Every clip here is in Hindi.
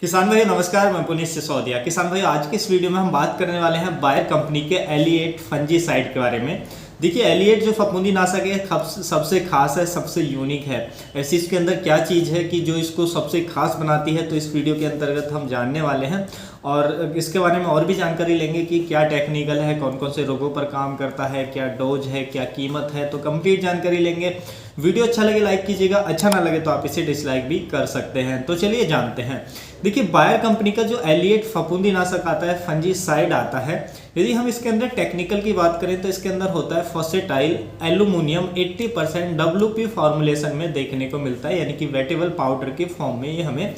किसान भाई नमस्कार, मैं पुनीत सिसोदिया। किसान भाई आज की इस वीडियो में हम बात करने वाले हैं बायर कंपनी के एलिएट फंजीसाइड के बारे में। देखिए एलिएट जो फफूंदीनाशक है सबसे खास है, सबसे यूनिक है। ऐसी इसके अंदर क्या चीज़ है कि जो इसको सबसे खास बनाती है, तो इस वीडियो के अंतर्गत हम जानने वाले हैं और इसके बारे में और भी जानकारी लेंगे कि क्या टेक्निकल है, कौन कौन से रोगों पर काम करता है, क्या डोज है, क्या कीमत है। तो कंप्लीट जानकारी लेंगे। वीडियो अच्छा लगे लाइक कीजिएगा, अच्छा ना लगे तो आप इसे डिसलाइक भी कर सकते हैं। तो चलिए जानते हैं। देखिए बायर कंपनी का जो एलिएट फफूंदीनाशक आता है, फंजीसाइड आता है, यदि हम इसके अंदर टेक्निकल की बात करें तो इसके अंदर होता है फॉसेटाइल एल्यूमिनियम 80% WP फॉर्मुलेशन में देखने को मिलता है, यानी कि वेटेबल पाउडर के फॉर्म में ये हमें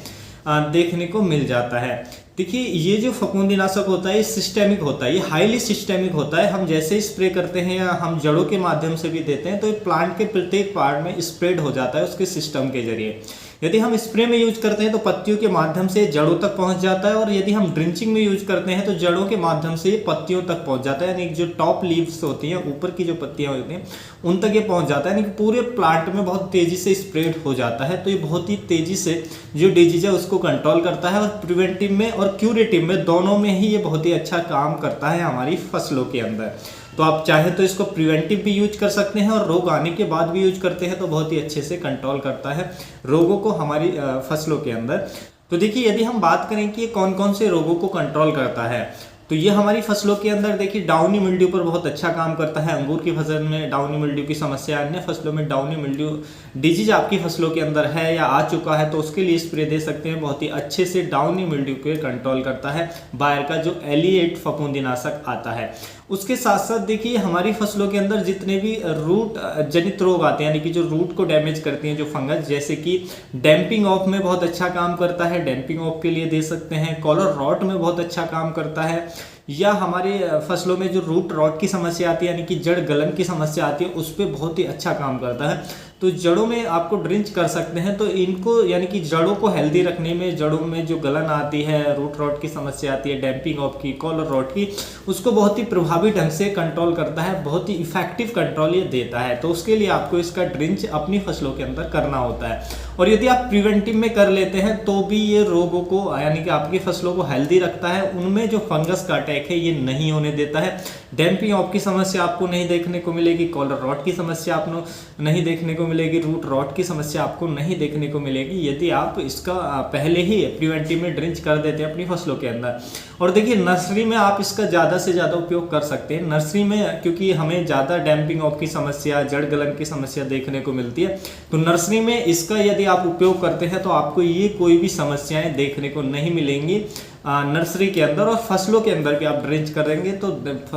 देखने को मिल जाता है। देखिए ये जो फफूंदीनाशक होता है ये सिस्टेमिक होता है, ये हाईली सिस्टेमिक होता है। हम जैसे ही स्प्रे करते हैं या हम जड़ों के माध्यम से भी देते हैं तो ये प्लांट के प्रत्येक पार्ट में स्प्रेड हो जाता है उसके सिस्टम के जरिए। यदि हम स्प्रे में यूज करते हैं तो पत्तियों के माध्यम से जड़ों तक पहुंच जाता है, और यदि हम ड्रिंचिंग में यूज करते हैं तो जड़ों के माध्यम से ये पत्तियों तक पहुंच जाता है, यानी जो टॉप लीव्स होती हैं, ऊपर की जो पत्तियां होती हैं उन तक ये पहुंच जाता है, यानी कि पूरे प्लांट में बहुत तेजी से स्प्रेड हो जाता है। तो ये बहुत ही तेजी से जो डिजीज है उसको कंट्रोल करता है, और प्रिवेंटिव में और क्यूरेटिव में दोनों में ही ये बहुत ही अच्छा काम करता है हमारी फसलों के अंदर। तो आप चाहे तो इसको प्रिवेंटिव भी यूज कर सकते हैं, और रोग आने के बाद भी यूज करते हैं तो बहुत ही अच्छे से कंट्रोल करता है रोगों को हमारी फसलों के अंदर। तो देखिए यदि हम बात करें कि कौन कौन से रोगों को कंट्रोल करता है, तो ये हमारी फसलों के अंदर देखिए डाउनी मिल्ड्यू पर बहुत अच्छा काम करता है। अंगूर की फसल में डाउनी मिल्ड्यू की समस्या, अन्य फसलों में डाउनी मिल्ड्यू डिजीज आपकी फसलों के अंदर है या आ चुका है तो उसके लिए स्प्रे दे सकते हैं। बहुत ही अच्छे से डाउनी मिल्ड्यू को कंट्रोल करता है बायर का जो एलिएट फफूंदीनाशक आता है। उसके साथ साथ देखिए हमारी फसलों के अंदर जितने भी रूट जनित रोग आते हैं, यानी कि जो रूट को डैमेज करती हैं जो फंगस, जैसे कि डैम्पिंग ऑफ में बहुत अच्छा काम करता है, डैम्पिंग ऑफ के लिए दे सकते हैं। कॉलर रॉट में बहुत अच्छा काम करता है, या हमारे फसलों में जो रूट रॉट की समस्या आती है, यानी कि जड़ गलन की समस्या आती है, उस पर बहुत ही अच्छा काम करता है। तो जड़ों में आपको ड्रिंच कर सकते हैं, तो इनको यानी कि जड़ों को हेल्दी रखने में, जड़ों में जो गलन आती है, रूट रॉट की समस्या आती है, डैम्पिंग ऑफ की, कॉलर रॉट की, उसको बहुत ही प्रभावी ढंग से कंट्रोल करता है, बहुत ही इफेक्टिव कंट्रोल ये देता है। तो उसके लिए आपको इसका ड्रिंच अपनी फसलों के अंदर करना होता है। और यदि आप प्रिवेंटिव में कर लेते हैं तो भी ये रोगों को यानी कि आपकी फसलों को हेल्दी रखता है, उनमें जो फंगस का अटैक है ये नहीं होने देता है। डैम्पिंग ऑफ की समस्या आपको नहीं देखने को मिलेगी, कॉलर रॉट की समस्या आपको नहीं देखने को मिलेगी, रूट रॉट की समस्या आपको नहीं देखने को मिलेगी, यदि आप इसका पहले ही प्रिवेंटिव में ड्रिंच कर देते हैं अपनी फसलों के अंदर। और देखिए नर्सरी में आप इसका ज़्यादा से ज़्यादा उपयोग कर सकते हैं। नर्सरी में क्योंकि हमें ज़्यादा डैम्पिंग ऑफ की समस्या, जड़ गलन की समस्या देखने को मिलती है, तो नर्सरी में इसका यदि आप उपयोग करते हैं तो आपको ये कोई भी समस्याएं देखने को नहीं मिलेंगी नर्सरी के अंदर। और फसलों के अंदर भी आप ड्रिंच करेंगे तो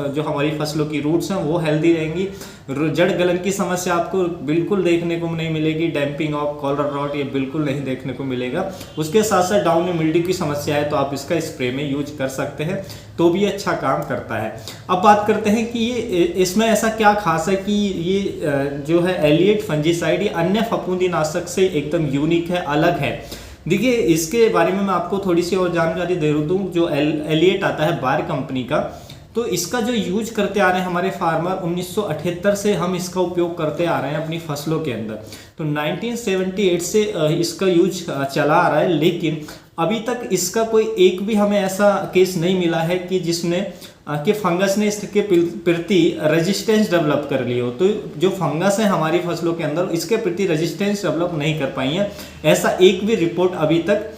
जो हमारी फसलों की रूट्स हैं वो हेल्दी रहेंगी। जड़ गलन की समस्या आपको बिल्कुल देखने को नहीं मिलेगी, डैम्पिंग ऑफ, कॉलर रॉट ये बिल्कुल नहीं देखने को मिलेगा। उसके साथ साथ डाउनी मिल्ड्यू की समस्या है तो आप इसका स्प्रे में यूज कर सकते हैं, तो भी अच्छा काम करता है। अब बात करते हैं कि ये इसमें ऐसा क्या खास है कि ये जो है एलिएट फंजीसाइड ये अन्य फफूंदीनाशक से एकदम यूनिक है, अलग है। देखिए इसके बारे में मैं आपको थोड़ी सी और जानकारी दे दूँ। जो एलिएट आता है बायर कंपनी का, तो इसका जो यूज करते आ रहे हैं हमारे फार्मर 1978 से हम इसका उपयोग करते आ रहे हैं अपनी फसलों के अंदर। तो 1978 से इसका यूज चला आ रहा है, लेकिन अभी तक इसका कोई एक भी हमें ऐसा केस नहीं मिला है कि जिसने कि फंगस ने इसके प्रति रेजिस्टेंस डेवलप कर ली हो। तो जो फंगस है हमारी फसलों के अंदर इसके प्रति रेजिस्टेंस डेवलप नहीं कर पाई है, ऐसा एक भी रिपोर्ट अभी तक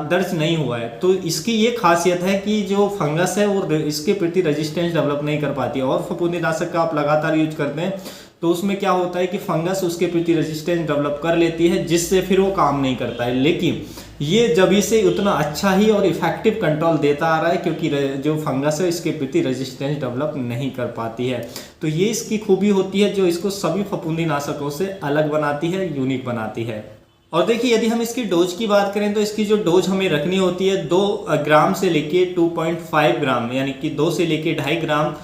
दर्ज नहीं हुआ है। तो इसकी ये खासियत है कि जो फंगस है वो इसके प्रति रेजिस्टेंस डेवलप नहीं कर पाती है। और फफूंदीनाशक का आप लगातार यूज करते हैं तो उसमें क्या होता है कि फंगस उसके प्रति रेजिस्टेंस डेवलप कर लेती है, जिससे फिर वो काम नहीं करता है। लेकिन ये जब से उतना अच्छा ही और इफेक्टिव कंट्रोल देता आ रहा है, क्योंकि जो फंगस है इसके प्रति रेजिस्टेंस डेवलप नहीं कर पाती है। तो ये इसकी खूबी होती है जो इसको सभी फफूंदीनाशकों से अलग बनाती है, यूनिक बनाती है। और देखिए यदि हम इसकी डोज की बात करें तो इसकी जो डोज हमें रखनी होती है 2 ग्राम से लेके 2.5 ग्राम, यानी कि 2 से लेके 2.5 ग्राम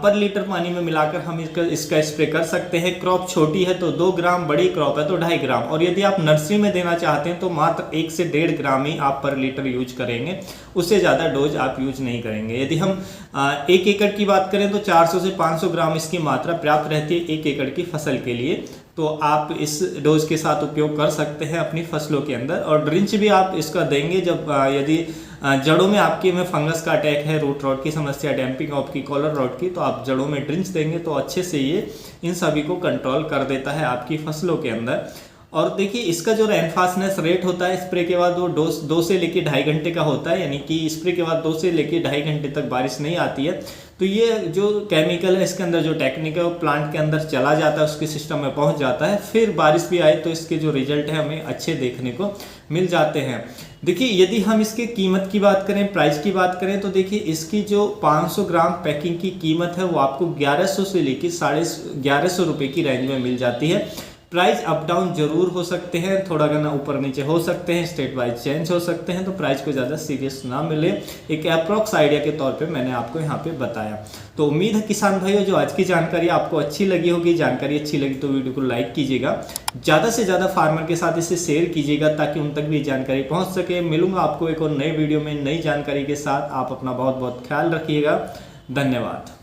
पर लीटर पानी में मिलाकर हम इसका स्प्रे कर सकते हैं। क्रॉप छोटी है तो 2 ग्राम, बड़ी क्रॉप है तो 2.5 ग्राम, और यदि आप नर्सरी में देना चाहते हैं तो मात्र 1 से 1.5 ग्राम ही आप पर लीटर यूज करेंगे, उससे ज़्यादा डोज आप यूज नहीं करेंगे। यदि हम 1 एकड़ की बात करें तो 400 से 500 ग्राम इसकी मात्रा पर्याप्त रहती है 1 एकड़ की फसल के लिए। तो आप इस डोज के साथ उपयोग कर सकते हैं अपनी फसलों के अंदर। और ड्रिंच भी आप इसका देंगे जब यदि जड़ों में आपके में फंगस का अटैक है, रूट रॉट की समस्या, डैम्पिंग ऑफ की, कॉलर रॉट की, तो आप जड़ों में ड्रिंच देंगे तो अच्छे से ये इन सभी को कंट्रोल कर देता है आपकी फसलों के अंदर। और देखिए इसका जो रेनफास्टनेस रेट होता है स्प्रे के बाद वो 2 से लेकर 2.5 घंटे का होता है, यानी कि स्प्रे के बाद 2 से लेकर 2.5 घंटे तक बारिश नहीं आती है। तो ये जो केमिकल है इसके अंदर जो टेक्निक है वो प्लांट के अंदर चला जाता है, उसके सिस्टम में पहुंच जाता है, फिर बारिश भी आए तो इसके जो रिजल्ट है हमें अच्छे देखने को मिल जाते हैं। देखिए यदि हम इसके कीमत की बात करें, प्राइस की बात करें, तो देखिए इसकी जो 500 ग्राम पैकिंग की कीमत है वो आपको 1100 से लेकर 1150 रुपये की रेंज में मिल जाती है। प्राइस अप डाउन जरूर हो सकते हैं, थोड़ा घना ऊपर नीचे हो सकते हैं, स्टेट वाइज चेंज हो सकते हैं, तो प्राइस को ज़्यादा सीरियस ना मिले, एक अप्रॉक्स आइडिया के तौर पे मैंने आपको यहाँ पे बताया। तो उम्मीद है किसान भाइयों जो आज की जानकारी आपको अच्छी लगी होगी। जानकारी अच्छी लगी तो वीडियो को लाइक कीजिएगा, ज़्यादा से ज़्यादा फार्मर के साथ इसे शेयर कीजिएगा ताकि उन तक भी जानकारी पहुँच सके। मिलूंगा आपको एक और नए वीडियो में नई जानकारी के साथ। आप अपना बहुत बहुत ख्याल रखिएगा। धन्यवाद।